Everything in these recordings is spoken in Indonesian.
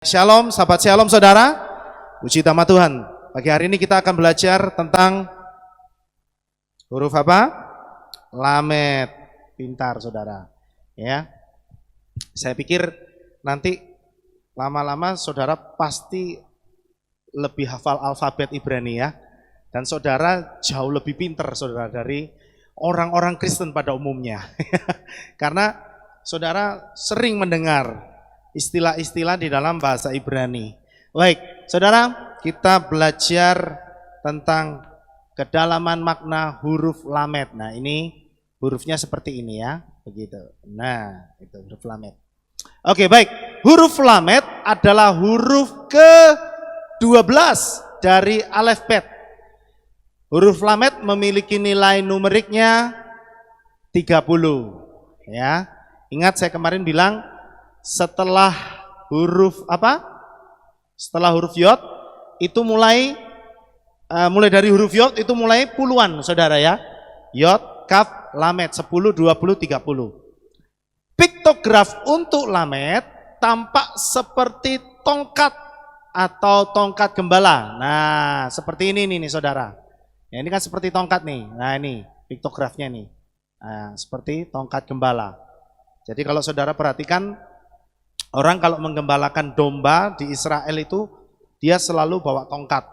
Shalom, sahabat Shalom saudara. Puji nama Tuhan. Pagi hari ini kita akan belajar tentang huruf apa? Lamed. Pintar saudara. Ya. Saya pikir nanti lama-lama saudara pasti lebih hafal alfabet Ibrani ya. Dan saudara jauh lebih pintar saudara dari orang-orang Kristen pada umumnya. Karena saudara sering mendengar istilah-istilah di dalam bahasa Ibrani. Baik, saudara, kita belajar tentang kedalaman makna huruf lamed. Nah, ini hurufnya seperti ini ya, begitu. Nah, itu huruf lamed. Oke, baik. Huruf lamed adalah huruf ke-12 dari alfabet. Huruf lamed memiliki nilai numeriknya 30. Ya. Ingat saya kemarin bilang setelah huruf apa? Setelah huruf yod itu mulai dari huruf yod itu mulai puluhan saudara ya. Yod, kaf, lamed 10, 20, 30. Piktograf untuk lamed tampak seperti tongkat atau tongkat gembala. Nah, seperti ini nih saudara. Ya, ini kan seperti tongkat nih. Nah, ini piktografnya nih. Nah, seperti tongkat gembala. Jadi kalau saudara perhatikan orang kalau menggembalakan domba di Israel itu dia selalu bawa tongkat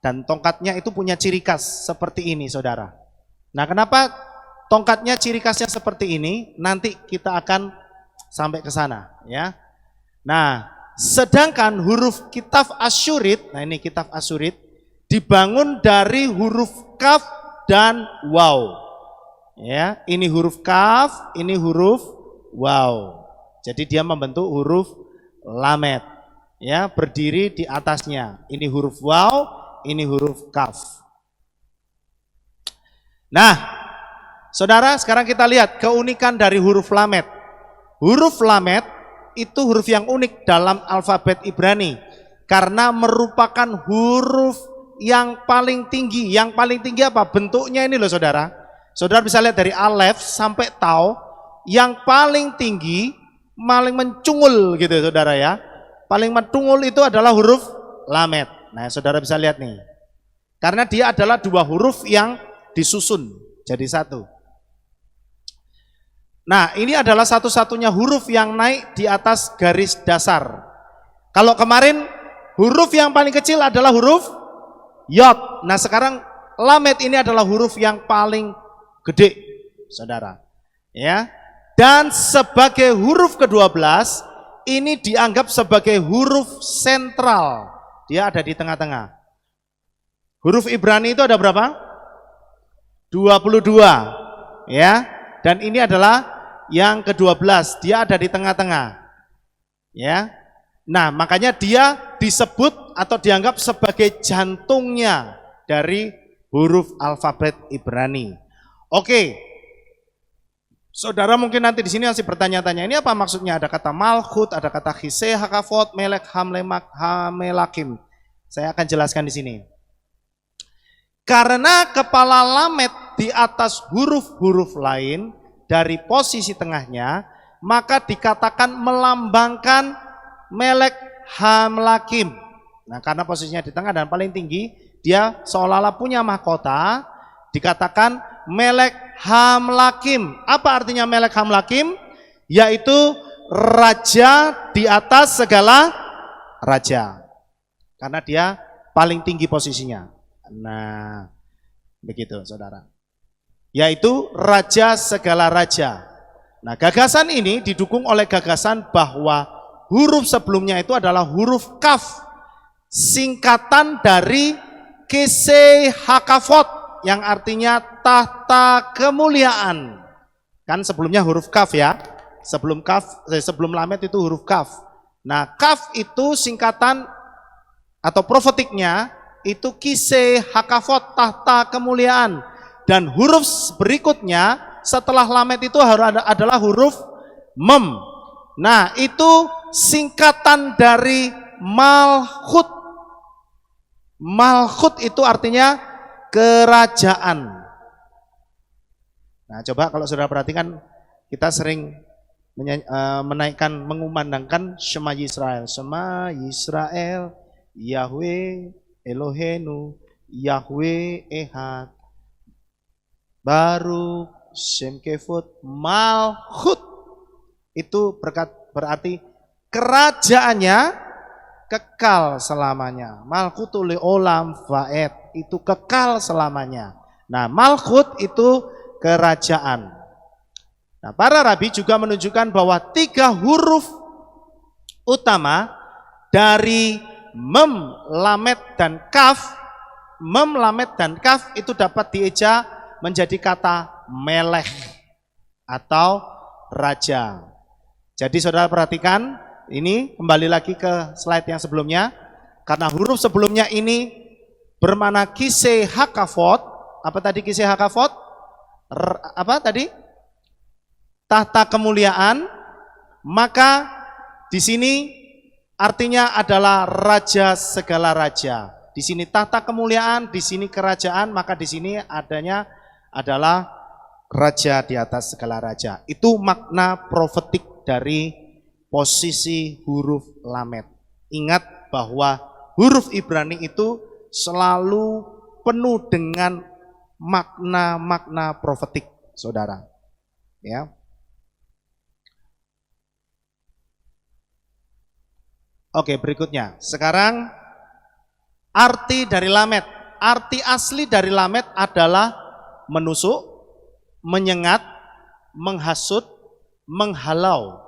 dan tongkatnya itu punya ciri khas seperti ini saudara. Nah, kenapa tongkatnya ciri khasnya seperti ini? Nanti kita akan sampai ke sana ya. Nah, sedangkan huruf kitab Asyurit, nah ini kitab Asyurit dibangun dari huruf kaf dan waw. Ya, ini huruf kaf, ini huruf waw. Jadi dia membentuk huruf lamed, ya berdiri di atasnya. Ini huruf waw, ini huruf kaf. Nah, saudara, sekarang kita lihat keunikan dari huruf lamed. Huruf lamed itu huruf yang unik dalam alfabet Ibrani karena merupakan huruf yang paling tinggi. Yang paling tinggi apa? Bentuknya ini loh saudara. Saudara bisa lihat dari alef sampai tau, yang paling tinggi paling mencungul gitu saudara ya. Paling mencungul itu adalah huruf lamed. Nah, saudara bisa lihat nih. Karena dia adalah dua huruf yang disusun jadi satu. Nah, ini adalah satu-satunya huruf yang naik di atas garis dasar. Kalau kemarin huruf yang paling kecil adalah huruf yod. Nah, sekarang lamed ini adalah huruf yang paling gede, saudara. Ya. Dan sebagai huruf ke-12, ini dianggap sebagai huruf sentral. Dia ada di tengah-tengah. Huruf Ibrani itu ada berapa? 22. Ya. Dan ini adalah yang ke-12. Dia ada di tengah-tengah. Ya. Nah, makanya dia disebut atau dianggap sebagai jantungnya dari huruf alfabet Ibrani. Oke. Saudara mungkin nanti di sini masih bertanya-tanya, ini apa maksudnya? Ada kata malchut, ada kata hiseh, hakafot, melek, hamlemak, hamelakim. Saya akan jelaskan di sini. Karena kepala lamed di atas huruf-huruf lain dari posisi tengahnya, maka dikatakan melambangkan melek, hamlakim. Nah, karena posisinya di tengah dan paling tinggi, dia seolah-olah punya mahkota, dikatakan melek hamlakim. Apa artinya melek hamlakim? Yaitu raja di atas segala raja. Karena dia paling tinggi posisinya. Nah, begitu saudara. Yaitu raja segala raja. Nah, gagasan ini didukung oleh gagasan bahwa huruf sebelumnya itu adalah huruf kaf. Singkatan dari kese hakafot, yang artinya tahta kemuliaan. Kan sebelumnya huruf kaf ya. Sebelum lamed itu huruf kaf. Nah, kaf itu singkatan atau profetiknya itu kise hakafot, tahta kemuliaan. Dan huruf berikutnya setelah lamed itu adalah huruf mem. Nah, itu singkatan dari malchut. Malchut itu artinya kerajaan. Nah, coba kalau saudara perhatikan, kita sering menaikkan, mengumandangkan Shema Yisrael. Shema Yisrael, Yahweh Elohenu, Yahweh Ehad, Baruch Shem Kevod Malchut. Itu berarti kerajaannya kekal selamanya. Malchutul olam vaed, itu kekal selamanya. Nah, Malchut itu kerajaan. Nah, para rabi juga menunjukkan bahwa 3 huruf utama dari mem, lamet, dan kaf. Mem, lamet, dan kaf itu dapat dieja menjadi kata melech atau raja. Jadi saudara perhatikan, ini kembali lagi ke slide yang sebelumnya. Karena huruf sebelumnya ini bermakna kiseh hakafot. Apa tadi kiseh hakafot? Apa tadi? Tahta kemuliaan. Maka di sini artinya adalah raja segala raja. Di sini tahta kemuliaan, di sini kerajaan, maka di sini adanya adalah raja di atas segala raja. Itu makna profetik dari posisi huruf lamet. Ingat bahwa huruf Ibrani itu selalu penuh dengan makna-makna profetik, saudara. Ya. Oke, berikutnya. Sekarang arti dari lamet. Arti asli dari lamet adalah menusuk, menyengat, menghasut, menghalau.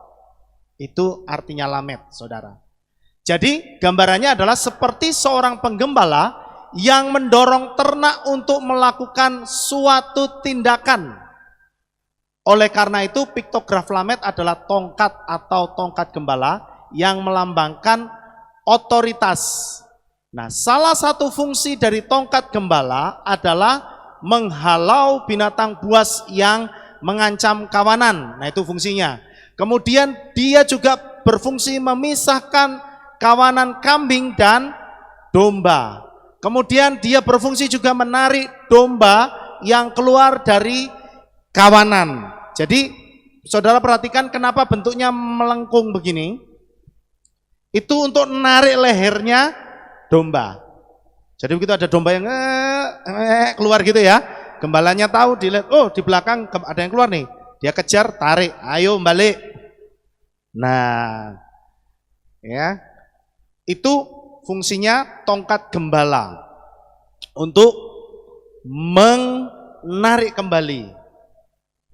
Itu artinya lamet, saudara. Jadi gambarannya adalah seperti seorang penggembala yang mendorong ternak untuk melakukan suatu tindakan. Oleh karena itu piktograf lamet adalah tongkat atau tongkat gembala yang melambangkan otoritas. Nah, salah satu fungsi dari tongkat gembala adalah menghalau binatang buas yang mengancam kawanan. Nah, itu fungsinya. Kemudian dia juga berfungsi memisahkan kawanan kambing dan domba. Kemudian dia berfungsi juga menarik domba yang keluar dari kawanan. Jadi saudara perhatikan kenapa bentuknya melengkung begini. Itu untuk menarik lehernya domba. Jadi begitu ada domba yang keluar gitu ya. Gembalanya tahu, dilihat, oh di belakang ada yang keluar nih. Dia kejar, tarik, ayo balik. Nah, ya. Itu fungsinya tongkat gembala untuk menarik kembali,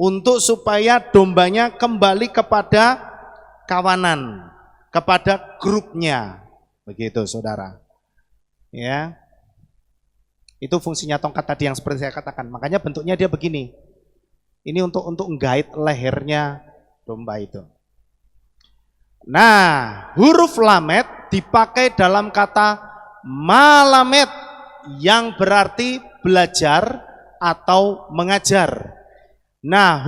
untuk supaya dombanya kembali kepada kawanan, kepada grupnya, begitu saudara. Ya, itu fungsinya tongkat tadi yang seperti saya katakan. Makanya bentuknya dia begini. Ini untuk menggait lehernya domba itu. Nah, huruf lamet dipakai dalam kata malamet yang berarti belajar atau mengajar. Nah,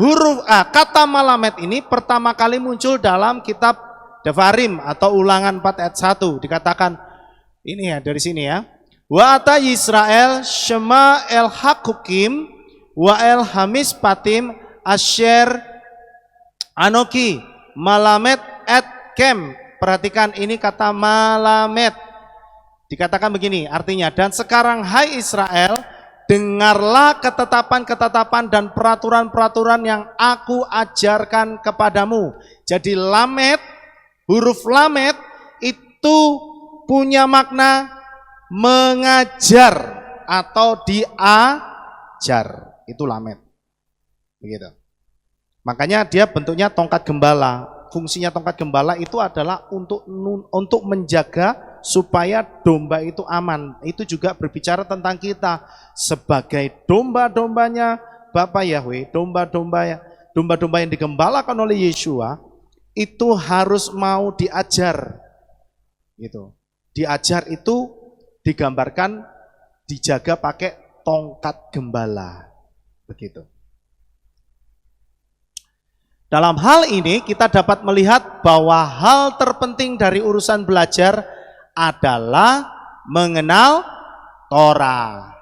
kata malamet ini pertama kali muncul dalam kitab Devarim atau Ulangan 4 ayat 1. Dikatakan, ini ya dari sini ya. Wa ata Yisrael Shema el Hakukim wa el Hamis Patim Asher Anoki malamet et kem. Perhatikan ini kata malamet. Dikatakan begini artinya, dan sekarang hai Israel, dengarlah ketetapan-ketetapan dan peraturan-peraturan yang aku ajarkan kepadamu. Jadi lamet, huruf lamet itu punya makna mengajar atau diajar. Itu lamet. Begitu. Makanya dia bentuknya tongkat gembala. Fungsinya tongkat gembala itu adalah untuk menjaga supaya domba itu aman. Itu juga berbicara tentang kita sebagai domba-dombanya Bapa Yahweh, domba-domba yang digembalakan oleh Yeshua itu harus mau diajar. Gitu. Diajar itu digambarkan dijaga pakai tongkat gembala. Begitu. Dalam hal ini kita dapat melihat bahwa hal terpenting dari urusan belajar adalah mengenal Torah.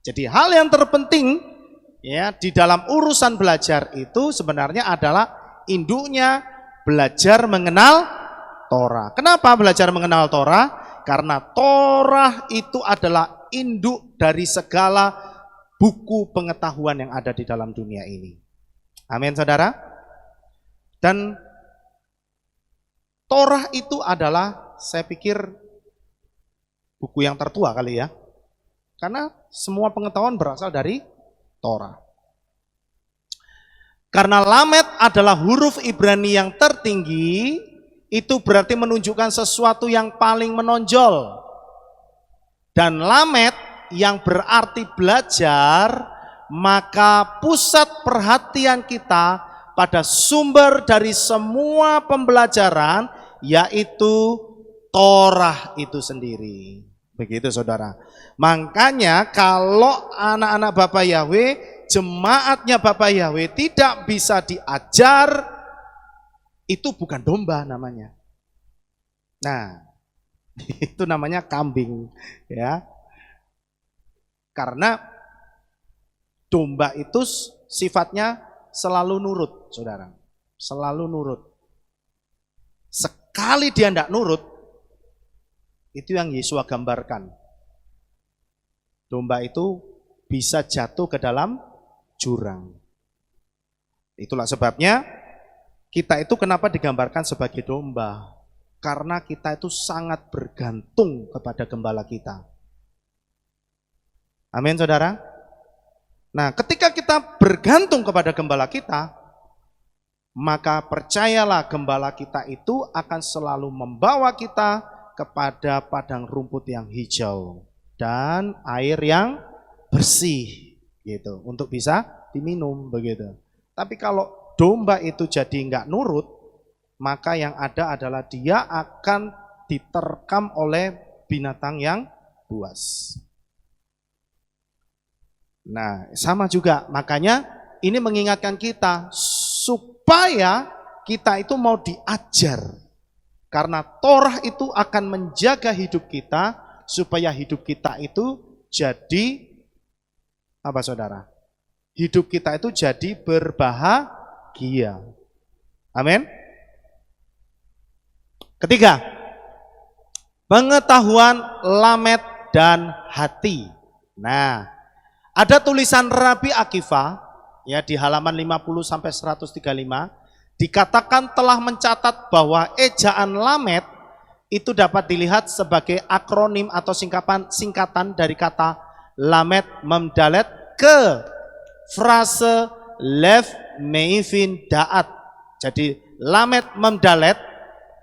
Jadi hal yang terpenting ya di dalam urusan belajar itu sebenarnya adalah induknya belajar mengenal Torah. Kenapa belajar mengenal Torah? Karena Torah itu adalah induk dari segala buku pengetahuan yang ada di dalam dunia ini. Amin, saudara. Dan Torah itu adalah, saya pikir, buku yang tertua kali ya. Karena semua pengetahuan berasal dari Torah. Karena Lamed adalah huruf Ibrani yang tertinggi, itu berarti menunjukkan sesuatu yang paling menonjol. Dan Lamed yang berarti belajar, maka pusat perhatian kita pada sumber dari semua pembelajaran, yaitu Torah itu sendiri. Begitu saudara. Makanya kalau anak-anak Bapak Yahweh, jemaatnya Bapak Yahweh tidak bisa diajar, itu bukan domba namanya. Nah, itu namanya kambing, ya. Karena domba itu sifatnya selalu nurut, saudara. Selalu nurut. Sekali dia tidak nurut, itu yang Yesus gambarkan. Domba itu bisa jatuh ke dalam jurang. Itulah sebabnya kita itu kenapa digambarkan sebagai domba. Karena kita itu sangat bergantung kepada gembala kita. Amin, saudara. Nah, ketika kita bergantung kepada gembala kita, maka percayalah gembala kita itu akan selalu membawa kita kepada padang rumput yang hijau dan air yang bersih, gitu, untuk bisa diminum, begitu. Tapi kalau domba itu jadi nggak nurut, maka yang ada adalah dia akan diterkam oleh binatang yang buas. Nah, sama juga, makanya ini mengingatkan kita supaya kita itu mau diajar. Karena Torah itu akan menjaga hidup kita, supaya hidup kita itu jadi, apa saudara? Hidup kita itu jadi berbahagia. Amin. Ketiga, pengetahuan Lamed dan hati. Nah, ada tulisan Rabi Akiva ya di halaman 50 sampai 135, dikatakan telah mencatat bahwa ejaan Lamed itu dapat dilihat sebagai akronim atau singkatan dari kata Lamed Memdalet ke frase Lev Meivin Da'at. Jadi Lamed Memdalet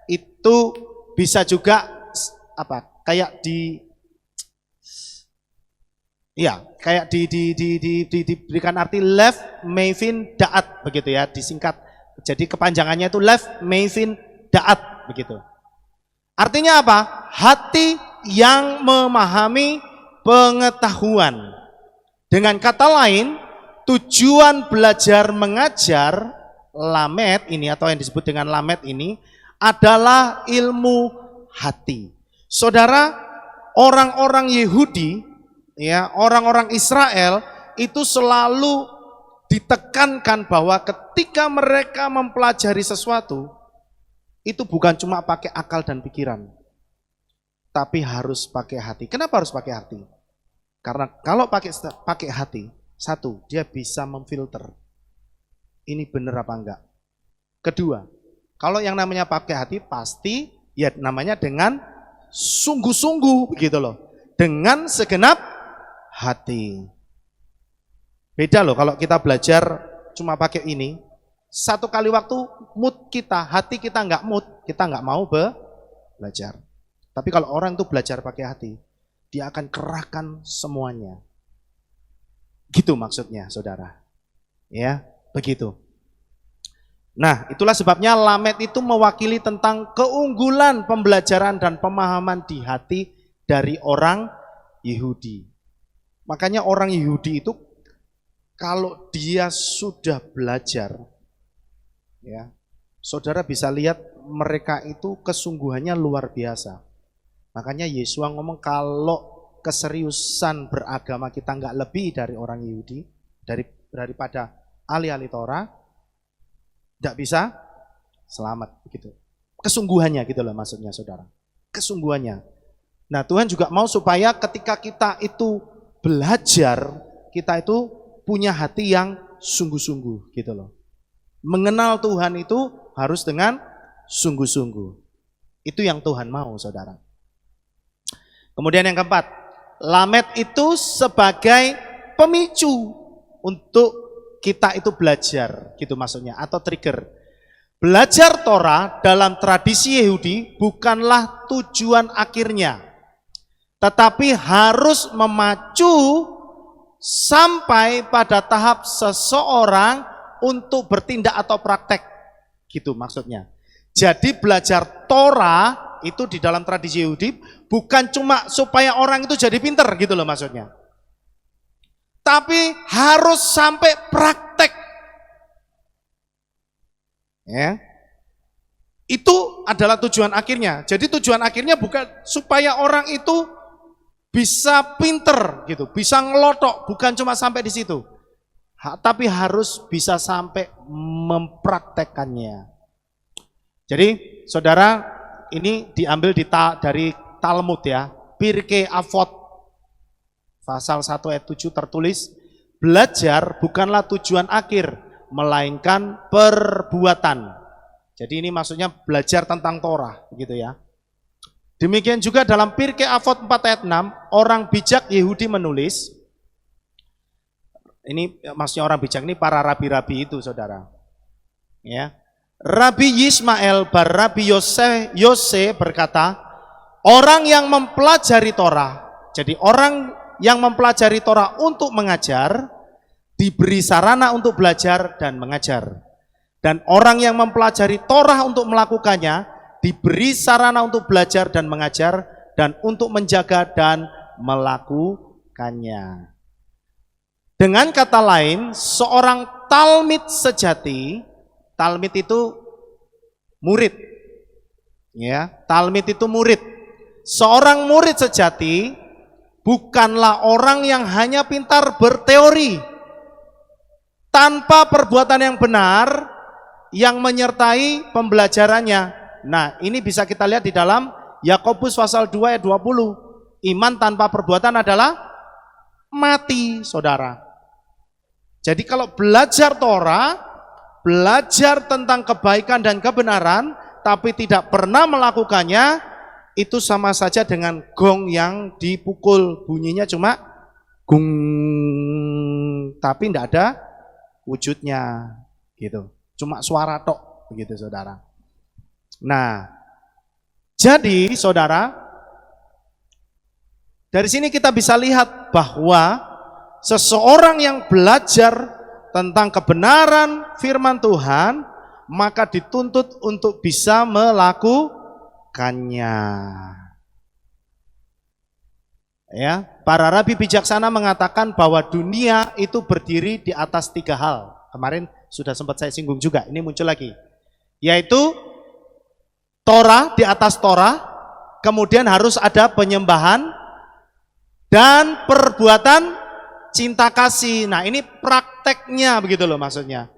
itu bisa juga apa? Kayak diberikan arti Lev Meivin Da'at, begitu ya, disingkat. Jadi kepanjangannya itu Lev Meivin Da'at, begitu. Artinya apa? Hati yang memahami pengetahuan. Dengan kata lain, tujuan belajar mengajar Lamed ini, atau yang disebut dengan Lamed ini, adalah ilmu hati. Saudara, orang-orang Yahudi, ya, orang-orang Israel itu selalu ditekankan bahwa ketika mereka mempelajari sesuatu, itu bukan cuma pakai akal dan pikiran, tapi harus pakai hati. Kenapa harus pakai hati? Karena kalau pakai hati, satu, dia bisa memfilter ini benar apa enggak. Kedua, kalau yang namanya pakai hati pasti ya namanya dengan sungguh-sungguh, begitu loh, dengan segenap hati. Beda loh kalau kita belajar cuma pakai ini, satu kali waktu mood kita, hati kita nggak mood, kita nggak mau belajar. Tapi kalau orang itu belajar pakai hati, dia akan kerahkan semuanya. Gitu maksudnya, saudara. Ya, begitu. Nah, itulah sebabnya Lamed itu mewakili tentang keunggulan pembelajaran dan pemahaman di hati dari orang Yahudi. Makanya orang Yahudi itu kalau dia sudah belajar, ya, saudara bisa lihat mereka itu kesungguhannya luar biasa. Makanya Yesus ngomong kalau keseriusan beragama kita nggak lebih dari orang Yahudi, daripada ahli-ahli Torah, tidak bisa selamat gitu. Kesungguhannya gitu loh maksudnya saudara. Kesungguhannya. Nah Tuhan juga mau supaya ketika kita itu belajar, kita itu punya hati yang sungguh-sungguh gitu loh. Mengenal Tuhan itu harus dengan sungguh-sungguh. Itu yang Tuhan mau saudara. Kemudian yang keempat, Lamed itu sebagai pemicu untuk kita itu belajar gitu maksudnya, atau trigger. Belajar Torah dalam tradisi Yahudi bukanlah tujuan akhirnya, tetapi harus memacu sampai pada tahap seseorang untuk bertindak atau praktek gitu maksudnya. Jadi belajar Torah itu di dalam tradisi Yahudi bukan cuma supaya orang itu jadi pinter gitu loh maksudnya, tapi harus sampai praktek. Ya. Itu adalah tujuan akhirnya. Jadi tujuan akhirnya bukan supaya orang itu bisa pinter gitu, bisa ngelotok, bukan cuma sampai di situ. Tapi harus bisa sampai mempraktekkannya. Jadi saudara, ini diambil dari Talmud ya, Pirkei Avot pasal 1 ayat 7 tertulis, belajar bukanlah tujuan akhir, melainkan perbuatan. Jadi ini maksudnya belajar tentang Torah gitu ya. Demikian juga dalam Pirkei Avot 4 ayat 6, orang bijak Yahudi menulis, ini maksudnya orang bijak ini para rabi-rabi itu saudara. Ya. Rabi Yismael bar Rabi Yose berkata, orang yang mempelajari Torah, jadi orang yang mempelajari Torah untuk mengajar, diberi sarana untuk belajar dan mengajar. Dan orang yang mempelajari Torah untuk melakukannya, diberi sarana untuk belajar dan mengajar, dan untuk menjaga dan melakukannya. Dengan kata lain, seorang talmid sejati, talmid itu murid. Ya, talmid itu murid. Seorang murid sejati bukanlah orang yang hanya pintar berteori tanpa perbuatan yang benar yang menyertai pembelajarannya. Nah, ini bisa kita lihat di dalam Yakobus pasal 2 ayat 20. Iman tanpa perbuatan adalah mati, saudara. Jadi kalau belajar Torah, belajar tentang kebaikan dan kebenaran, tapi tidak pernah melakukannya, itu sama saja dengan gong yang dipukul. Bunyinya cuma gung, tapi tidak ada wujudnya gitu. Cuma suara tok begitu saudara. Nah, jadi saudara, dari sini kita bisa lihat bahwa seseorang yang belajar tentang kebenaran firman Tuhan, maka dituntut untuk bisa melakukannya. Ya, para rabi bijaksana mengatakan bahwa dunia itu berdiri di atas 3 hal. Kemarin sudah sempat saya singgung juga, ini muncul lagi. Yaitu Torah, di atas Torah, kemudian harus ada penyembahan, dan perbuatan cinta kasih. Nah ini prakteknya begitu loh maksudnya.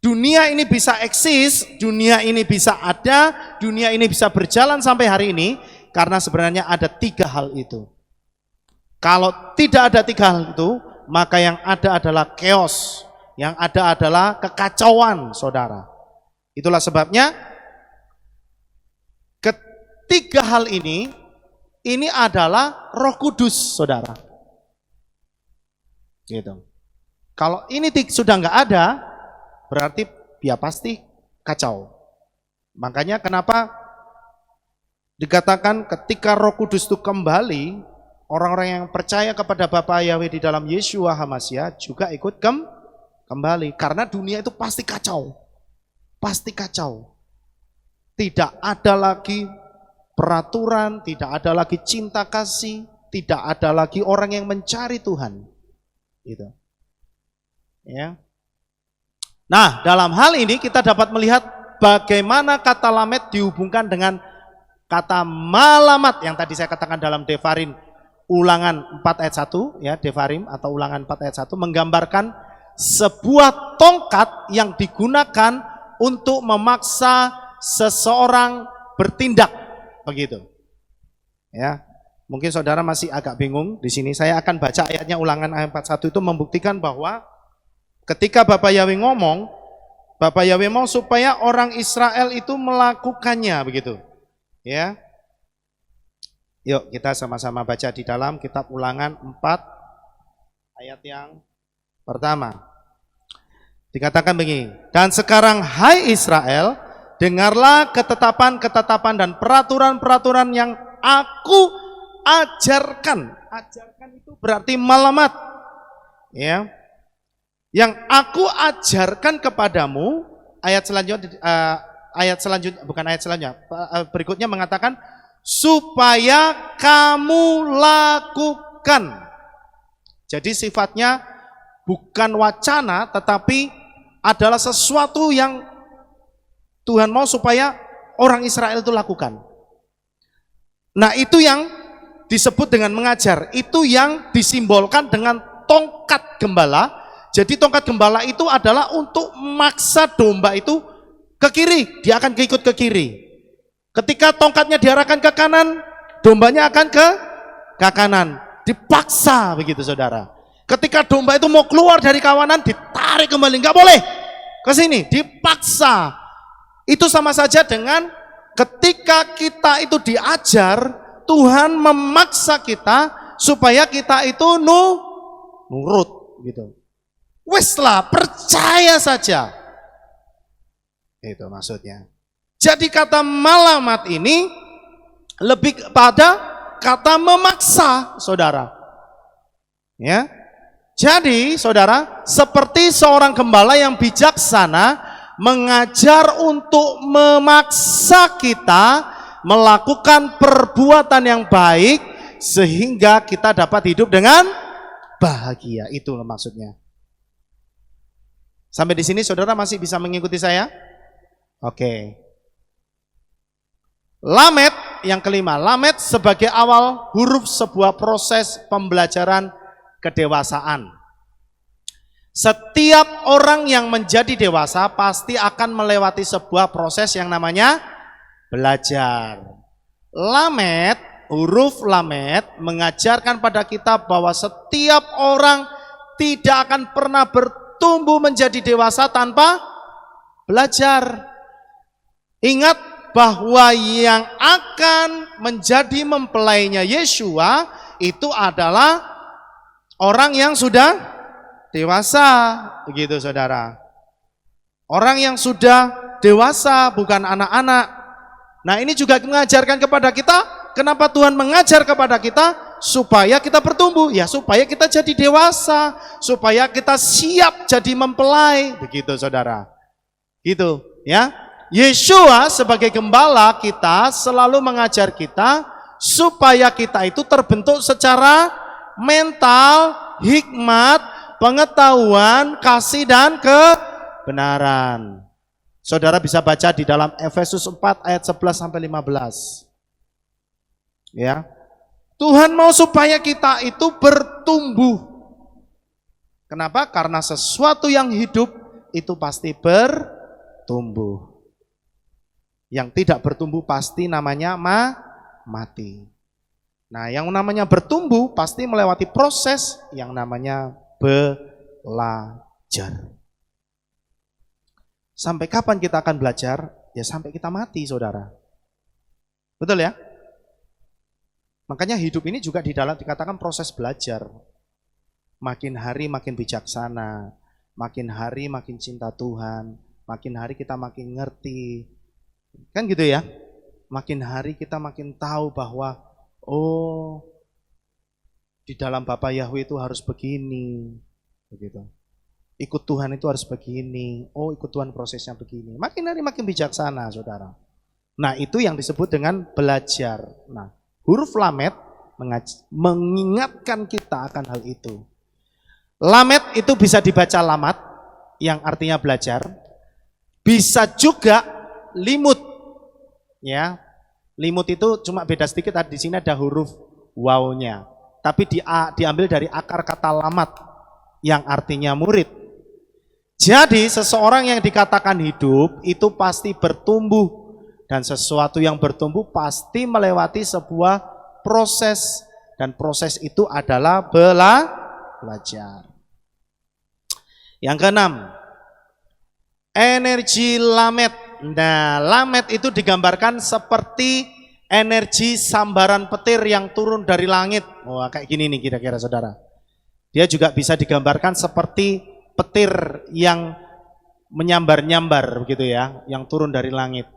Dunia ini bisa eksis, dunia ini bisa ada, dunia ini bisa berjalan sampai hari ini, karena sebenarnya ada 3 hal itu. Kalau tidak ada 3 hal itu, maka yang ada adalah chaos. Yang ada adalah kekacauan, saudara. Itulah sebabnya ketiga hal ini adalah Roh Kudus, saudara. Gitu. Kalau ini sudah nggak ada, berarti ya pasti kacau. Makanya kenapa dikatakan ketika Roh Kudus itu kembali, orang-orang yang percaya kepada Bapa Yahweh di dalam Yeshua HaMashiach juga ikut kembali, karena dunia itu pasti kacau. Pasti kacau. Tidak ada lagi peraturan, tidak ada lagi cinta kasih, tidak ada lagi orang yang mencari Tuhan. Gitu. Ya. Nah, dalam hal ini kita dapat melihat bagaimana kata lamet dihubungkan dengan kata malamat yang tadi saya katakan dalam Devarim Ulangan 4 ayat 1, ya, Devarim atau Ulangan 4 ayat 1 menggambarkan sebuah tongkat yang digunakan untuk memaksa seseorang bertindak, begitu. Ya, mungkin saudara masih agak bingung di sini. Saya akan baca ayatnya, Ulangan ayat 41 itu membuktikan bahwa ketika Bapak Yahweh ngomong, Bapak Yahweh mau supaya orang Israel itu melakukannya, begitu. Ya. Yuk kita sama-sama baca di dalam kitab Ulangan 4 ayat yang pertama. Dikatakan begini, dan sekarang hai Israel, dengarlah ketetapan-ketetapan dan peraturan-peraturan yang aku ajarkan. Ajarkan itu berarti malamat. Ya. Yang aku ajarkan kepadamu, berikutnya mengatakan supaya kamu lakukan. Jadi sifatnya bukan wacana, tetapi adalah sesuatu yang Tuhan mau supaya orang Israel itu lakukan. Nah, itu yang disebut dengan mengajar. Itu yang disimbolkan dengan tongkat gembala. Jadi tongkat gembala itu adalah untuk memaksa domba itu ke kiri, dia akan ikut ke kiri. Ketika tongkatnya diarahkan ke kanan, dombanya akan ke kanan. Dipaksa begitu saudara. Ketika domba itu mau keluar dari kawanan, ditarik kembali, nggak boleh ke sini, dipaksa. Itu sama saja dengan ketika kita itu diajar, Tuhan memaksa kita supaya kita itu nurut gitu. Weslah, percaya saja. Itu maksudnya. Jadi kata malamat ini lebih pada kata memaksa, saudara. Ya. Jadi, saudara, seperti seorang gembala yang bijaksana mengajar untuk memaksa kita melakukan perbuatan yang baik sehingga kita dapat hidup dengan bahagia. Itulah maksudnya. Sampai di sini saudara masih bisa mengikuti saya? Oke. Lamed yang kelima, lamed sebagai awal huruf sebuah proses pembelajaran kedewasaan. Setiap orang yang menjadi dewasa pasti akan melewati sebuah proses yang namanya belajar. Lamed, huruf lamed mengajarkan pada kita bahwa setiap orang tidak akan pernah bertumbuh menjadi dewasa tanpa belajar. Ingat bahwa yang akan menjadi mempelainya Yeshua itu adalah orang yang sudah dewasa, begitu saudara. Orang yang sudah dewasa, bukan anak-anak. Nah, ini juga mengajarkan kepada kita, kenapa Tuhan mengajar kepada kita? Supaya kita bertumbuh, ya supaya kita jadi dewasa, supaya kita siap jadi mempelai, begitu saudara. Gitu, ya. Yeshua sebagai gembala kita selalu mengajar kita supaya kita itu terbentuk secara mental, hikmat, pengetahuan, kasih dan kebenaran. Saudara bisa baca di dalam Efesus 4 ayat 11 sampai 15. Ya. Tuhan mau supaya kita itu bertumbuh. Kenapa? Karena sesuatu yang hidup itu pasti bertumbuh. Yang tidak bertumbuh pasti namanya mati. Nah, yang namanya bertumbuh pasti melewati proses yang namanya belajar. Sampai kapan kita akan belajar? Ya sampai kita mati, saudara. Betul ya? Makanya hidup ini juga di dalam dikatakan proses belajar. Makin hari makin bijaksana, makin hari makin cinta Tuhan, makin hari kita makin ngerti. Kan gitu ya? Makin hari kita makin tahu bahwa oh, di dalam Bapa Yahweh itu harus begini, begitu. Ikut Tuhan itu harus begini. Oh, ikut Tuhan prosesnya begini. Makin hari makin bijaksana, saudara. Nah, itu yang disebut dengan belajar. Nah, huruf lamed mengingatkan kita akan hal itu. Lamed itu bisa dibaca lamat, yang artinya belajar. Bisa juga limut, ya. Limut itu cuma beda sedikit. Di sini ada huruf wawnya, tapi diambil dari akar kata lamat yang artinya murid. Jadi seseorang yang dikatakan hidup itu pasti bertumbuh. Dan sesuatu yang bertumbuh pasti melewati sebuah proses. Dan proses itu adalah belajar. Yang keenam, energi lamet. Nah, lamet itu digambarkan seperti energi sambaran petir yang turun dari langit. Wah, kayak gini nih kira-kira saudara. Dia juga bisa digambarkan seperti petir yang menyambar-nyambar begitu ya, yang turun dari langit.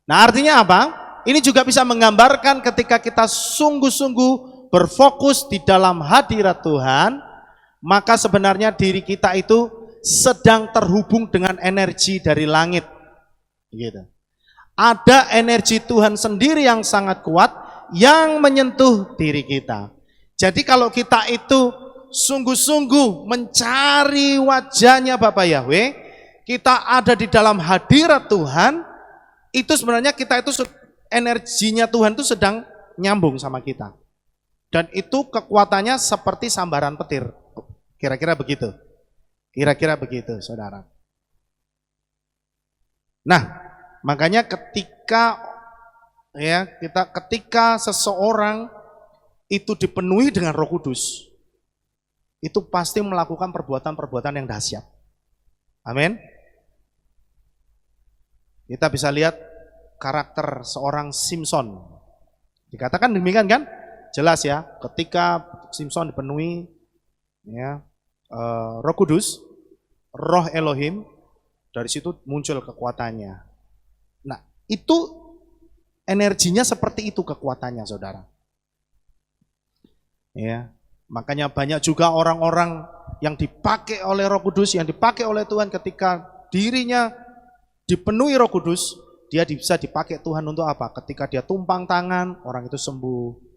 Nah, artinya apa? Ini juga bisa menggambarkan ketika kita sungguh-sungguh berfokus di dalam hadirat Tuhan, maka sebenarnya diri kita itu sedang terhubung dengan energi dari langit. Gitu. Ada energi Tuhan sendiri yang sangat kuat yang menyentuh diri kita. Jadi kalau kita itu sungguh-sungguh mencari wajahnya Bapak Yahweh, kita ada di dalam hadirat Tuhan, itu sebenarnya kita itu energinya Tuhan itu sedang nyambung sama kita. Dan itu kekuatannya seperti sambaran petir. Kira-kira begitu. Kira-kira begitu, saudara. Nah, makanya ketika seseorang itu dipenuhi dengan Roh Kudus, itu pasti melakukan perbuatan-perbuatan yang dahsyat. Amin. Kita bisa lihat karakter seorang Simson. Dikatakan demikian kan? Jelas ya, ketika Simson dipenuhi Roh Kudus, Roh Elohim, dari situ muncul kekuatannya. Nah, itu energinya seperti itu kekuatannya, saudara. Ya, makanya banyak juga orang-orang yang dipakai oleh Roh Kudus, yang dipakai oleh Tuhan ketika dirinya dipenuhi Roh Kudus, dia bisa dipakai Tuhan untuk apa? Ketika dia tumpang tangan, orang itu sembuh.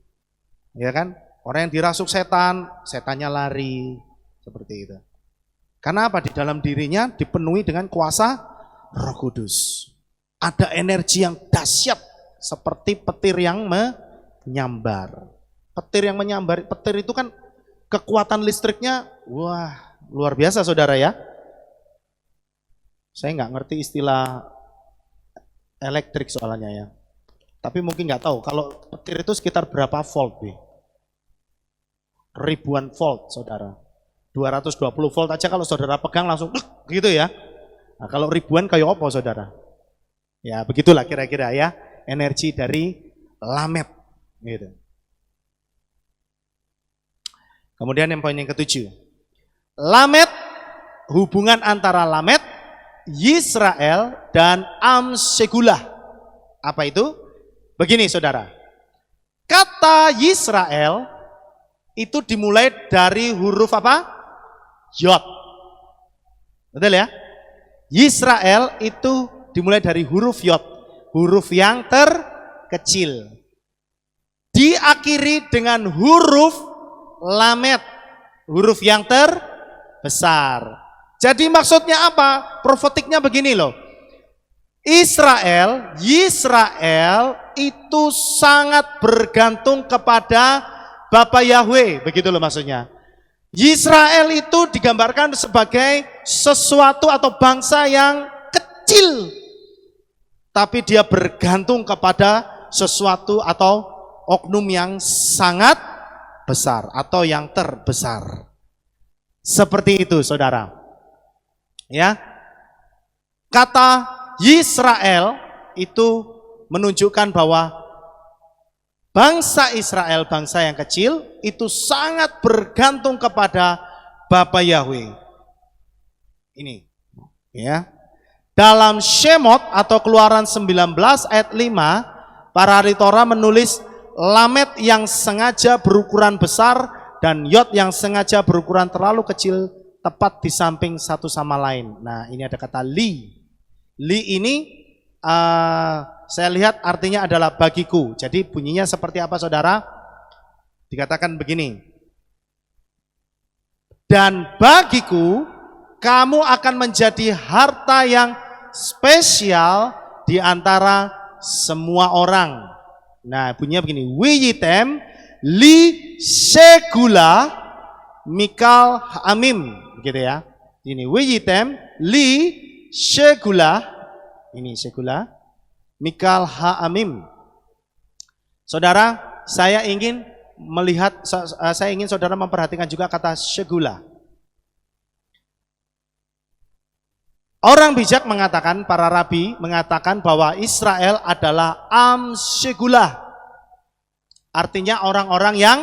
Ya kan? Orang yang dirasuk setan, setannya lari. Seperti itu. Karena apa? Di dalam dirinya dipenuhi dengan kuasa Roh Kudus. Ada energi yang dahsyat seperti petir yang menyambar. Petir yang menyambar, petir itu kan kekuatan listriknya, wah, luar biasa saudara ya. Saya nggak ngerti istilah elektrik soalnya ya. Tapi mungkin nggak tahu, kalau petir itu sekitar berapa volt? Ribuan volt saudara. 220 volt aja kalau saudara pegang langsung gitu ya. Nah, kalau ribuan kayak apa saudara? Ya begitulah kira-kira ya, energi dari lamet gitu. Kemudian yang poin yang ketujuh, lamet, hubungan antara lamet, Yisrael dan Amshegulah. Apa itu? Begini saudara, kata Yisrael itu dimulai dari huruf apa? Yod. Betul ya? Yisrael itu dimulai dari huruf Yod, huruf yang terkecil. Diakhiri dengan huruf Lamet, huruf yang terbesar. Jadi maksudnya apa? Profetiknya begini loh. Yisrael itu sangat bergantung kepada Bapa Yahweh, begitu loh maksudnya. Yisrael itu digambarkan sebagai sesuatu atau bangsa yang kecil, tapi dia bergantung kepada sesuatu atau oknum yang sangat besar atau yang terbesar. Seperti itu saudara. Ya. Kata Yisrael itu menunjukkan bahwa bangsa Israel, bangsa yang kecil, itu sangat bergantung kepada Bapa Yahweh. Ini, ya. Dalam Shemot atau Keluaran 19 ayat 5, para ahli Torah menulis lamet yang sengaja berukuran besar dan yod yang sengaja berukuran terlalu kecil tepat di samping satu sama lain. Nah, ini ada kata li. Li ini saya lihat artinya adalah bagiku. Jadi bunyinya seperti apa saudara? Dikatakan begini. Dan bagiku kamu akan menjadi harta yang spesial di antara semua orang. Nah bunyinya begini. Wiyitem li segula mikal amim. Gitu ya. Ini wiyitem li Shegula, ini Shegula, Mikal Ha'amim. Saudara, saya ingin saudara memperhatikan juga kata Shegula. Orang bijak mengatakan, para rabi mengatakan bahwa Israel adalah Am Shegula. Artinya orang-orang yang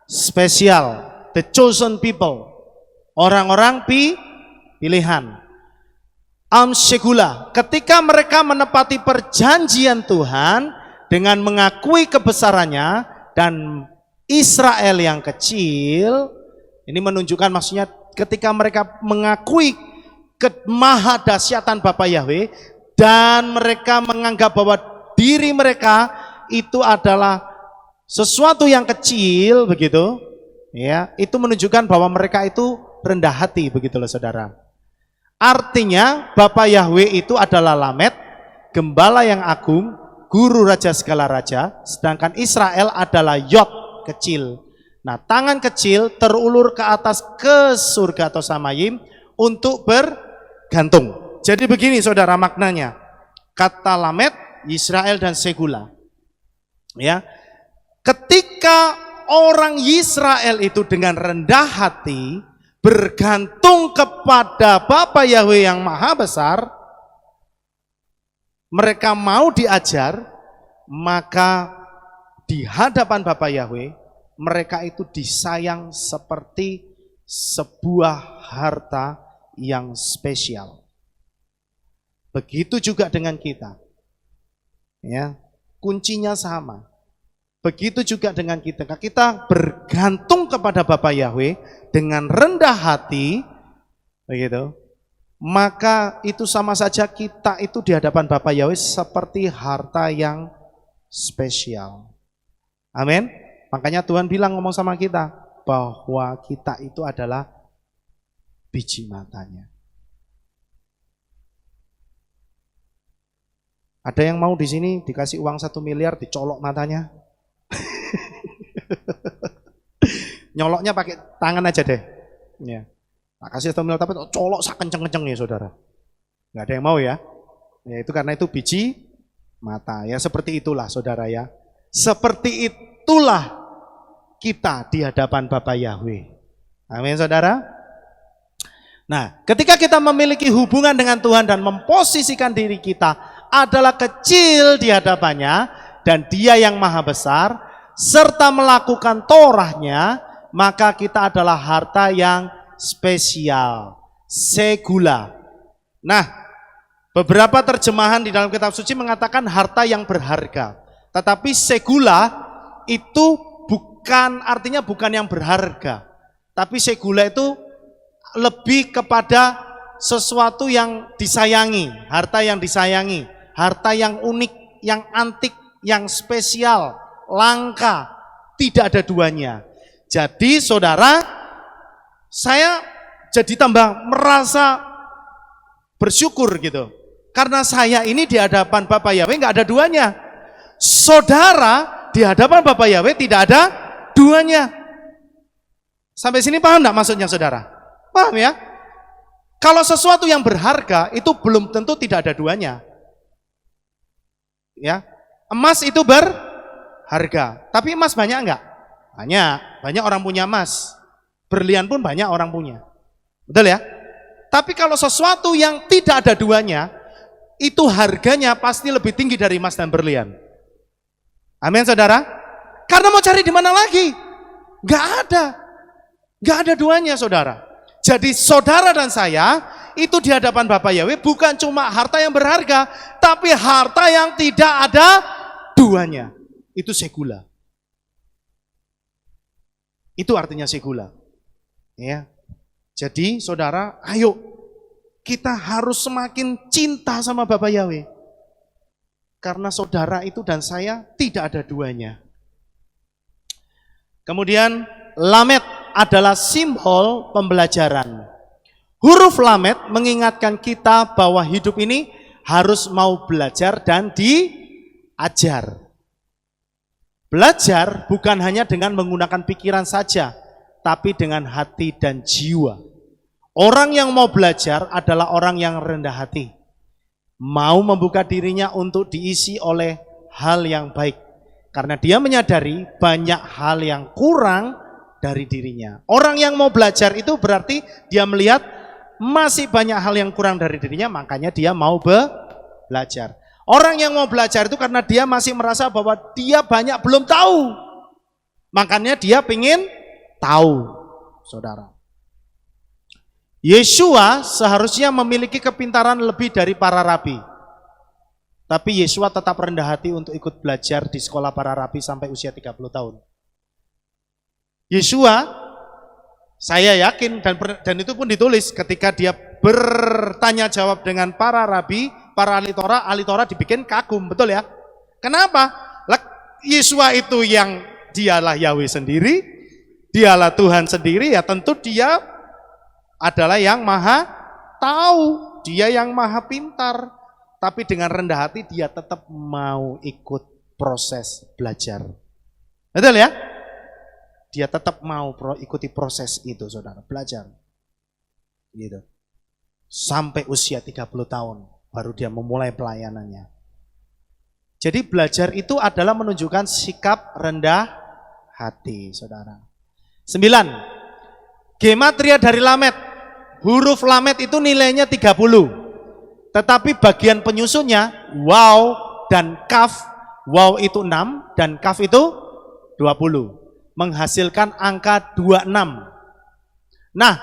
spesial, the chosen people, orang-orang pilihan. Amshegula, ketika mereka menepati perjanjian Tuhan dengan mengakui kebesarannya dan Israel yang kecil, ini menunjukkan maksudnya ketika mereka mengakui kemahadahsyatan Bapa Yahweh dan mereka menganggap bahwa diri mereka itu adalah sesuatu yang kecil begitu, ya, itu menunjukkan bahwa mereka itu rendah hati begitu loh saudara. Artinya Bapa Yahweh itu adalah Lamed, gembala yang agung, guru raja segala raja, sedangkan Israel adalah Yod, kecil. Nah, tangan kecil terulur ke atas ke surga atau Samayim untuk bergantung. Jadi begini saudara maknanya, kata Lamed, Israel dan Segula. Ya, ketika orang Israel itu dengan rendah hati bergantung kepada Bapa Yahweh yang maha besar, mereka mau diajar, maka di hadapan Bapa Yahweh mereka itu disayang seperti sebuah harta yang spesial. Begitu juga dengan kita, ya, kuncinya sama. Begitu juga dengan kita. Kita bergantung kepada Bapa Yahweh dengan rendah hati, begitu. Maka itu sama saja kita itu di hadapan Bapa Yahweh seperti harta yang spesial. Amin. Makanya Tuhan bilang ngomong sama kita bahwa kita itu adalah biji matanya. Ada yang mau di sini dikasih uang 1 miliar dicolok matanya? Nyoloknya pakai tangan aja deh. Ya. Nah, kasih 1 miliar tapi colok sak kenceng-kenceng ya saudara. Nggak ada yang mau ya. Ya itu karena itu biji mata. Ya seperti itulah saudara ya. Seperti itulah kita di hadapan Bapa Yahweh. Amin saudara. Nah, ketika kita memiliki hubungan dengan Tuhan dan memposisikan diri kita adalah kecil di hadapannya dan Dia yang maha besar serta melakukan Torahnya, maka kita adalah harta yang spesial, segula. Nah, beberapa terjemahan di dalam kitab suci mengatakan harta yang berharga. Tetapi segula itu artinya bukan yang berharga. Tapi segula itu lebih kepada sesuatu yang disayangi, harta yang disayangi, harta yang unik, yang antik, yang spesial, langka, tidak ada duanya. Jadi saudara, saya jadi tambah merasa bersyukur gitu. Karena saya ini di hadapan Bapa Yahweh nggak ada duanya. Saudara di hadapan Bapa Yahweh tidak ada duanya. Sampai sini paham enggak maksudnya saudara? Paham ya? Kalau sesuatu yang berharga itu belum tentu tidak ada duanya. Ya, emas itu berharga. Tapi emas banyak enggak? Banyak orang punya emas. Berlian pun banyak orang punya. Betul ya? Tapi kalau sesuatu yang tidak ada duanya, itu harganya pasti lebih tinggi dari emas dan berlian. Amin saudara? Karena mau cari di mana lagi? Enggak ada. Enggak ada duanya saudara. Jadi saudara dan saya itu di hadapan Bapa Yahweh bukan cuma harta yang berharga, tapi harta yang tidak ada duanya. Itu segula. Itu artinya segula. Ya. Jadi saudara, ayo kita harus semakin cinta sama Bapa Yahweh. Karena saudara itu dan saya tidak ada duanya. Kemudian Lamed adalah simbol pembelajaran. Huruf Lamed mengingatkan kita bahwa hidup ini harus mau belajar dan diajar. Belajar bukan hanya dengan menggunakan pikiran saja, tapi dengan hati dan jiwa. Orang yang mau belajar adalah orang yang rendah hati. Mau membuka dirinya untuk diisi oleh hal yang baik. Karena dia menyadari banyak hal yang kurang dari dirinya. Orang yang mau belajar itu berarti dia melihat masih banyak hal yang kurang dari dirinya, makanya dia mau belajar. Orang yang mau belajar itu karena dia masih merasa bahwa dia banyak belum tahu. Makanya dia ingin tahu, saudara. Yesua seharusnya memiliki kepintaran lebih dari para rabi. Tapi Yesua tetap rendah hati untuk ikut belajar di sekolah para rabi sampai usia 30 tahun. Yesua, saya yakin dan itu pun ditulis ketika dia bertanya jawab dengan para rabi, para ahli Torah dibikin kagum, betul ya? Kenapa? Yesua itu yang dialah Yahweh sendiri, dialah Tuhan sendiri, ya tentu dia adalah yang maha tahu, dia yang maha pintar. Tapi dengan rendah hati dia tetap mau ikut proses belajar. Betul ya? Dia tetap mau ikuti proses itu, saudara, belajar. Gitu. Sampai usia 30 tahun baru dia memulai pelayanannya. Jadi belajar itu adalah menunjukkan sikap rendah hati, saudara. 9. Gematria dari Lamed. Huruf Lamed itu nilainya 30. Tetapi bagian penyusunnya waw dan kaf. Waw itu 6 dan kaf itu 20. Menghasilkan angka 26. Nah,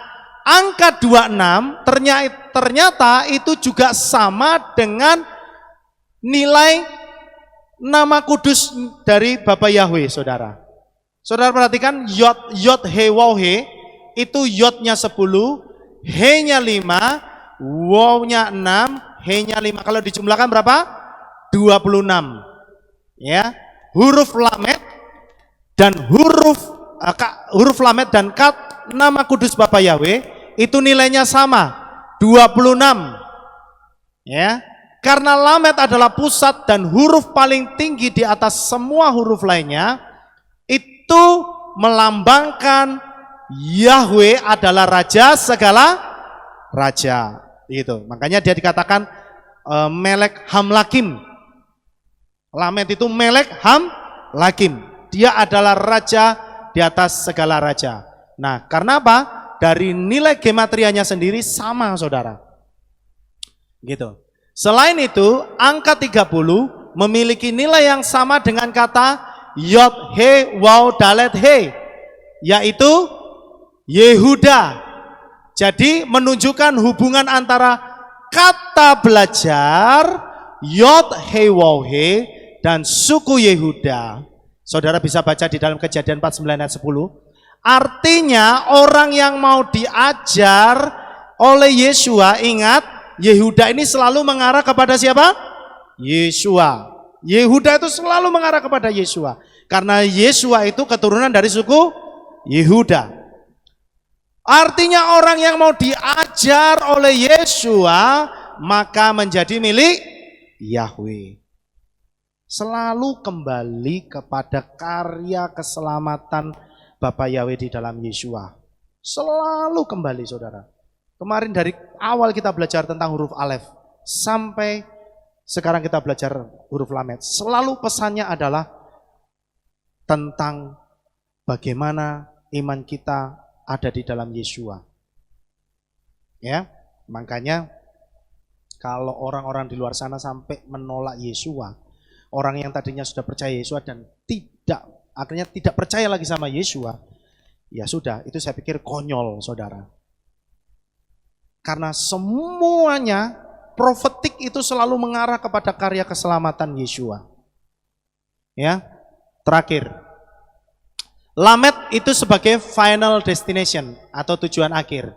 angka 26 ternyata itu juga sama dengan nilai nama kudus dari Bapa Yahweh, saudara. Saudara perhatikan, yod he waw he, itu yodnya 10, he-nya 5, wow-nya 6, he-nya 5. Kalau dijumlahkan berapa? 26. Ya. Huruf Lamed dan huruf Lamed dan kat nama kudus Bapa Yahweh itu nilainya sama, 26. Ya. Karena Lamed adalah pusat dan huruf paling tinggi di atas semua huruf lainnya, itu melambangkan Yahweh adalah raja segala raja. Itu. Makanya dia dikatakan Melek Hamlakim. Lamed itu Melek Hamlakim. Dia adalah raja di atas segala raja. Nah, karena apa? Dari nilai gematrianya sendiri sama, saudara. Gitu. Selain itu, angka 30 memiliki nilai yang sama dengan kata Yod He Waw Dalet He, yaitu Yehuda. Jadi menunjukkan hubungan antara kata belajar Yod He Waw He dan suku Yehuda. Saudara bisa baca di dalam Kejadian 49 ayat 10. Artinya orang yang mau diajar oleh Yesua, ingat Yehuda ini selalu mengarah kepada siapa? Yesua. Yehuda itu selalu mengarah kepada Yesua. Karena Yesua itu keturunan dari suku Yehuda. Artinya orang yang mau diajar oleh Yesua maka menjadi milik Yahweh. Selalu kembali kepada karya keselamatan Bapa Yahweh di dalam Yesua. Selalu kembali, saudara. Kemarin dari awal kita belajar tentang huruf Alef sampai sekarang kita belajar huruf Lamed. Selalu pesannya adalah tentang bagaimana iman kita ada di dalam Yesua. Ya, makanya kalau orang-orang di luar sana sampai menolak Yesua, orang yang tadinya sudah percaya Yesua dan akhirnya tidak percaya lagi sama Yesua, ya sudah, itu saya pikir konyol, saudara. Karena semuanya profetik itu selalu mengarah kepada karya keselamatan Yesua. Ya, terakhir. Lamed itu sebagai final destination atau tujuan akhir.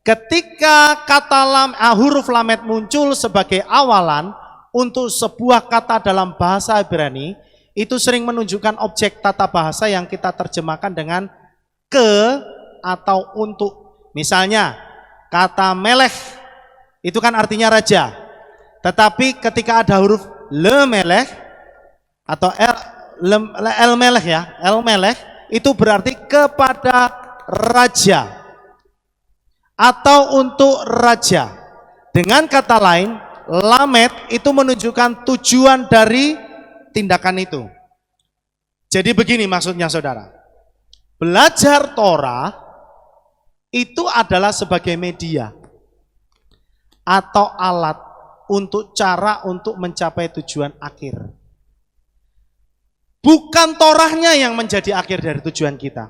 Ketika kata huruf Lamed muncul sebagai awalan untuk sebuah kata dalam bahasa Ibrani, itu sering menunjukkan objek tata bahasa yang kita terjemahkan dengan ke atau untuk. Misalnya, kata melech itu kan artinya raja. Tetapi ketika ada huruf le melech atau el melech ya, el melech itu berarti kepada raja. atau untuk raja. Dengan kata lain, lamet itu menunjukkan tujuan dari tindakan itu. Jadi begini maksudnya saudara, belajar Torah itu adalah sebagai media atau alat untuk cara untuk mencapai tujuan akhir. Bukan Torahnya yang menjadi akhir dari tujuan kita.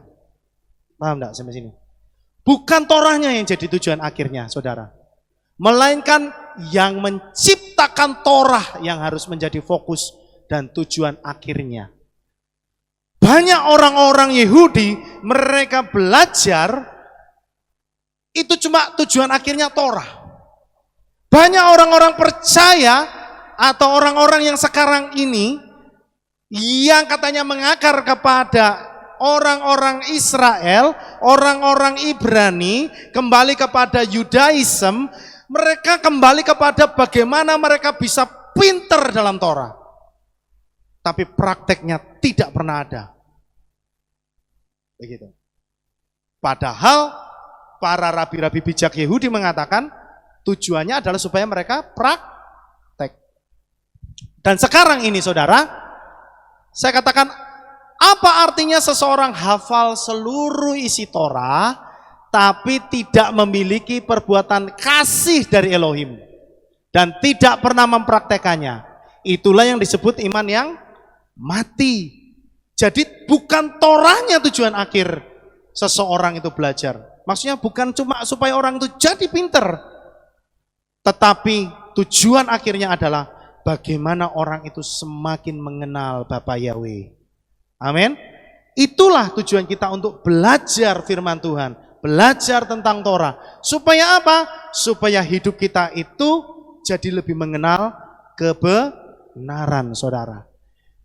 Paham enggak sampai sini? Bukan Torahnya yang jadi tujuan akhirnya saudara. Melainkan yang menciptakan Torah yang harus menjadi fokus dan tujuan akhirnya. Banyak orang-orang Yahudi, mereka belajar, itu cuma tujuan akhirnya Torah. Banyak orang-orang percaya, atau orang-orang yang sekarang ini, yang katanya mengakar kepada orang-orang Israel, orang-orang Ibrani, kembali kepada Yudaism, mereka kembali kepada bagaimana mereka bisa pinter dalam Torah. Tapi prakteknya tidak pernah ada. Begitu. Padahal para rabi-rabi bijak Yahudi mengatakan tujuannya adalah supaya mereka praktek. Dan sekarang ini saudara, saya katakan apa artinya seseorang hafal seluruh isi Torah tapi tidak memiliki perbuatan kasih dari Elohim dan tidak pernah mempraktekannya? Itulah yang disebut iman yang mati. Jadi bukan Torahnya tujuan akhir seseorang itu belajar. Maksudnya bukan cuma supaya orang itu jadi pinter, tetapi tujuan akhirnya adalah bagaimana orang itu semakin mengenal Bapa Yahweh. Amin. Itulah tujuan kita untuk belajar firman Tuhan, belajar tentang Torah. Supaya apa? Supaya hidup kita itu jadi lebih mengenal kebenaran, saudara.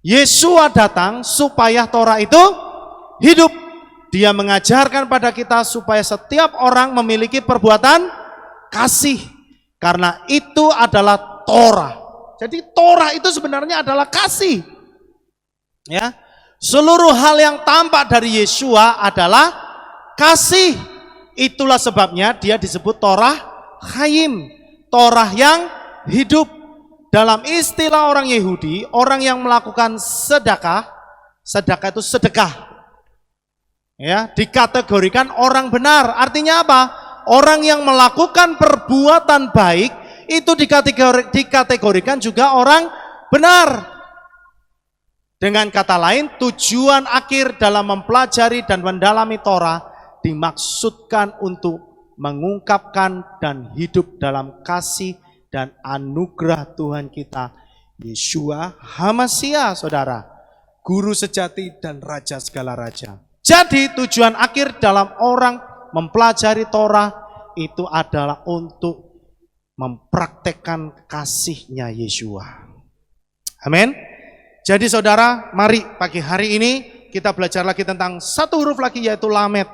Yesua datang supaya Torah itu hidup. Dia mengajarkan pada kita supaya setiap orang memiliki perbuatan kasih. Karena itu adalah Torah. Jadi Torah itu sebenarnya adalah kasih. Ya. Seluruh hal yang tampak dari Yesua adalah kasih. Itulah sebabnya dia disebut Torah Chaim, Torah yang hidup. Dalam istilah orang Yahudi, orang yang melakukan sedekah, sedekah itu sedekah, ya, dikategorikan orang benar. Artinya apa? Orang yang melakukan perbuatan baik itu dikategorikan juga orang benar. Dengan kata lain, tujuan akhir dalam mempelajari dan mendalami Torah dimaksudkan untuk mengungkapkan dan hidup dalam kasih dan anugerah Tuhan kita, Yeshua HaMashiach, saudara, Guru sejati dan Raja segala Raja. Jadi tujuan akhir dalam orang mempelajari Torah itu adalah untuk mempraktekkan kasihnya Yeshua. Amin. Jadi saudara, mari pagi hari ini kita belajar lagi tentang satu huruf lagi, yaitu Lamed.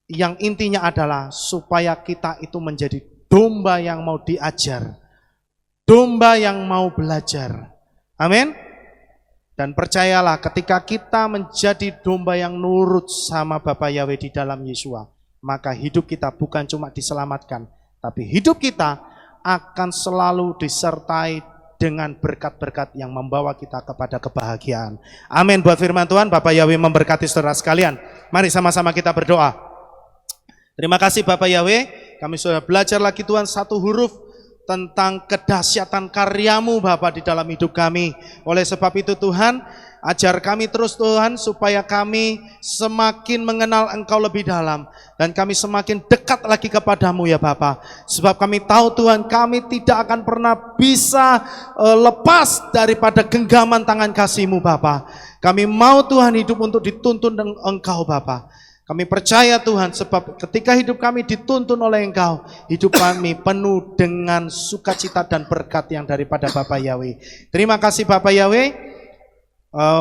Yang intinya adalah supaya kita itu menjadi domba yang mau diajar, domba yang mau belajar. Amin. Dan percayalah, ketika kita menjadi domba yang nurut sama Bapa Yahweh di dalam Yesua, maka hidup kita bukan cuma diselamatkan, tapi hidup kita akan selalu disertai dengan berkat-berkat yang membawa kita kepada kebahagiaan. Amin. Buat firman Tuhan, Bapa Yahweh memberkati saudara sekalian. Mari sama-sama kita berdoa. Terima kasih Bapa Yahweh, kami sudah belajar lagi Tuhan satu huruf tentang kedahsyatan karya-Mu Bapa di dalam hidup kami. Oleh sebab itu Tuhan, ajar kami terus Tuhan supaya kami semakin mengenal Engkau lebih dalam dan kami semakin dekat lagi kepadamu ya Bapa. Sebab kami tahu Tuhan, kami tidak akan pernah bisa lepas daripada genggaman tangan kasih-Mu Bapa. Kami mau Tuhan hidup untuk dituntun dengan Engkau Bapa. Kami percaya Tuhan, sebab ketika hidup kami dituntun oleh Engkau, hidup kami penuh dengan sukacita dan berkat yang daripada Bapa Yahweh. Terima kasih Bapa Yahweh,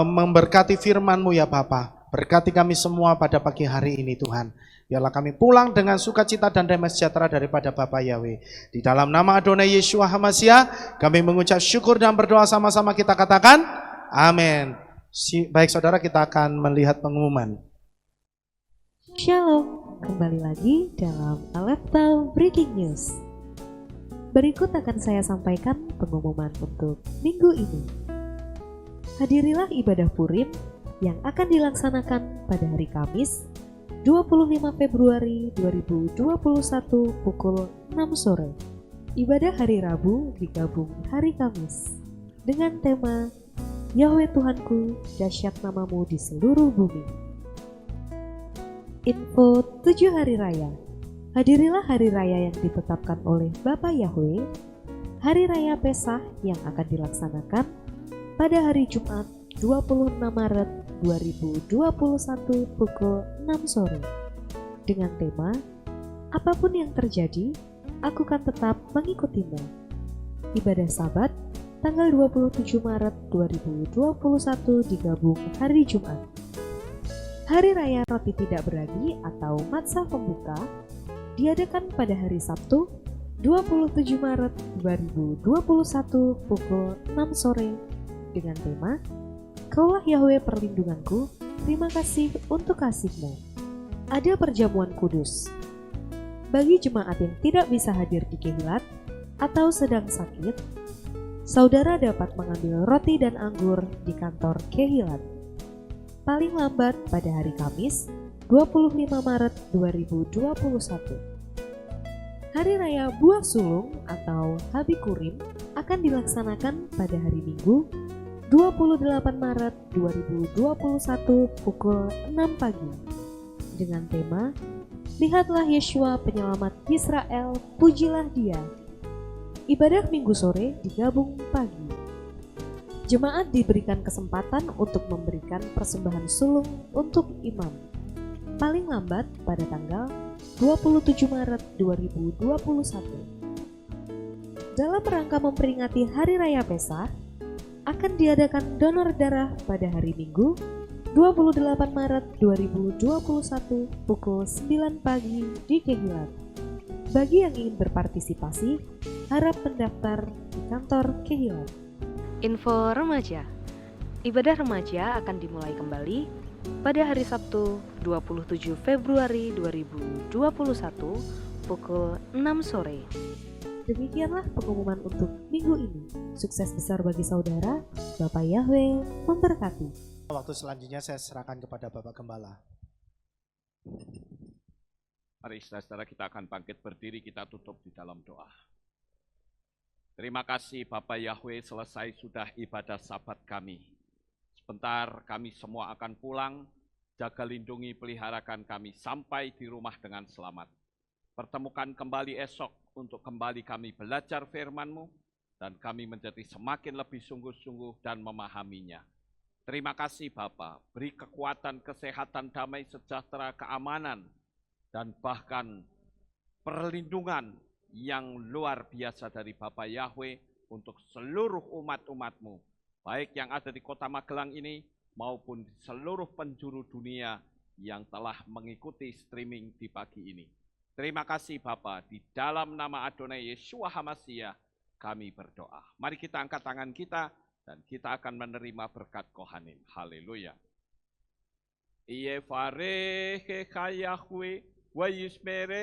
memberkati firman-Mu ya Bapa. Berkati kami semua pada pagi hari ini Tuhan. Biarlah kami pulang dengan sukacita dan damai sejahtera daripada Bapa Yahweh. Di dalam nama Adonai Yeshua HaMashiach, kami mengucap syukur dan berdoa sama-sama kita katakan, amin. Baik saudara, kita akan melihat pengumuman. Shalom, kembali lagi dalam Alepta Breaking News. Berikut akan saya sampaikan pengumuman untuk minggu ini. Hadirilah ibadah Purim yang akan dilaksanakan pada hari Kamis 25 Februari 2021 pukul 6 sore. Ibadah hari Rabu digabung hari Kamis dengan tema Yahweh Tuhanku, dahsyat namamu di seluruh bumi. Info 7 hari raya. Hadirilah hari raya yang ditetapkan oleh Bapa Yahweh, hari raya Pesah yang akan dilaksanakan pada hari Jumat 26 Maret 2021 pukul 6 sore dengan tema apapun yang terjadi, aku kan tetap mengikutimu. Ibadah Sabat tanggal 27 Maret 2021 digabung hari Jumat. Hari Raya Roti Tidak Beragi atau Matzah Pembuka diadakan pada hari Sabtu 27 Maret 2021 pukul 6 sore dengan tema Kaulah Yahweh perlindunganku, terima kasih untuk kasih-Mu. Ada perjamuan kudus. Bagi jemaat yang tidak bisa hadir di Kehilat atau sedang sakit, saudara dapat mengambil roti dan anggur di kantor Kehilat. Paling lambat pada hari Kamis, 25 Maret 2021. Hari Raya Buah Sulung atau Habikurim akan dilaksanakan pada hari Minggu, 28 Maret 2021 pukul 6 pagi dengan tema Lihatlah Yeshua penyelamat Israel, pujilah Dia. Ibadah Minggu sore digabung pagi. Jemaat diberikan kesempatan untuk memberikan persembahan sulung untuk imam. Paling lambat pada tanggal 27 Maret 2021. Dalam rangka memperingati Hari Raya Pesah, akan diadakan donor darah pada hari Minggu 28 Maret 2021 pukul 9 pagi di Kehilat. Bagi yang ingin berpartisipasi, harap mendaftar di kantor Kehilat. Info remaja. Ibadah remaja akan dimulai kembali pada hari Sabtu 27 Februari 2021 pukul 6 sore. Demikianlah pengumuman untuk minggu ini. Sukses besar bagi saudara, Bapak Yahweh memberkati. Waktu selanjutnya saya serahkan kepada Bapak Gembala. Mari saudara kita akan bangkit berdiri, kita tutup di dalam doa. Terima kasih Bapak Yahweh, selesai sudah ibadah Sabat kami. Sebentar kami semua akan pulang, jaga lindungi peliharakan kami sampai di rumah dengan selamat. Pertemukan kembali esok untuk kembali kami belajar firman-Mu dan kami menjadi semakin lebih sungguh-sungguh dan memahaminya. Terima kasih Bapa, beri kekuatan, kesehatan, damai, sejahtera, keamanan, dan bahkan perlindungan yang luar biasa dari Bapa Yahweh untuk seluruh umat-umat-Mu, baik yang ada di kota Magelang ini maupun di seluruh penjuru dunia yang telah mengikuti streaming di pagi ini. Terima kasih Bapa, di dalam nama Adonai Yeshua HaMashiach kami berdoa. Mari kita angkat tangan kita dan kita akan menerima berkat Kohanim. Haleluya. Yevarechecha Yahweh wa yismereka.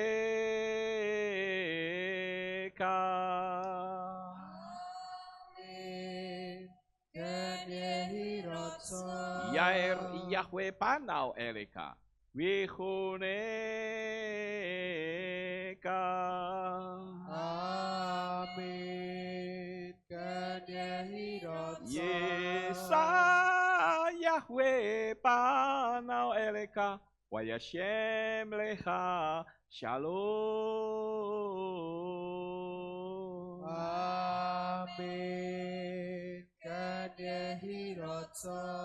Yair Yahweh panau eleka. Wihuneka. Amin. Yesa Yahweh panau eleka. Wa yashem lecha shalom. Amin.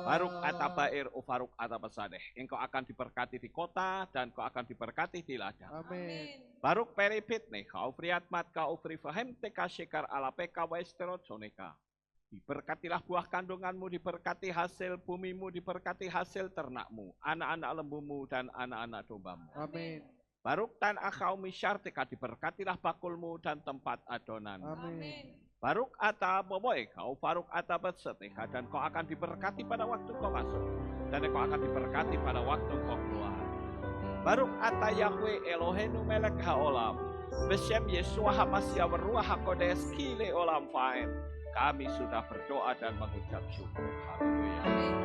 Baruk atabair ufaruk atabasadeh. Engkau akan diberkati di kota dan kau akan diberkati di ladang. Amin. Baruk peripit nih kau friatmat kau frifahem teka shekar alapeka wa esterotroneka. Diberkatilah buah kandunganmu, diberkati hasil bumimu, diberkati hasil ternakmu, anak-anak lembumu dan anak-anak dombamu. Amin. Baruk tan akau misyartika, diberkatilah bakulmu dan tempat adonan. Amin. Baruk ata boboy kau faruk ata bersetika, dan kau akan diberkati pada waktu kau masuk dan kau akan diberkati pada waktu kau keluar. Baruch ata Yahweh Eloheinu melech haolam. Beshem Yeshua HaMashiach Ruach HaKodesh Kile Olam Vaed. Kami sudah berdoa dan mengucap syukur. Haleluya.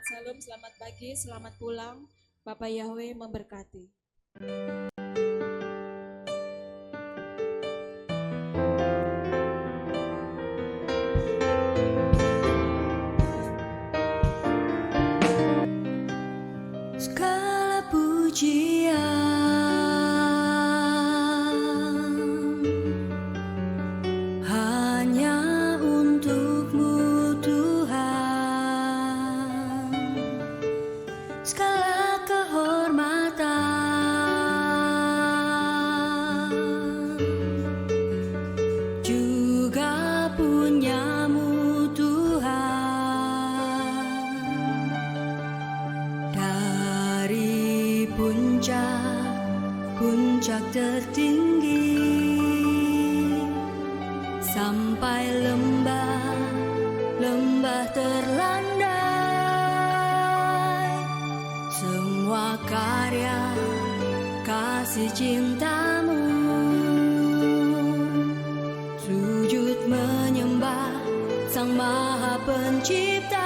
Salam, selamat pagi, selamat pulang. Bapak Yahweh memberkati. Segala pujian hanya untuk-Mu Tuhan, segala kehormatan juga punya-Mu Tuhan. Dari puncak tertinggi sampai lembah terlandai, semua karya kasih cinta-Mu, sujud menyembah Sang Maha Pencipta.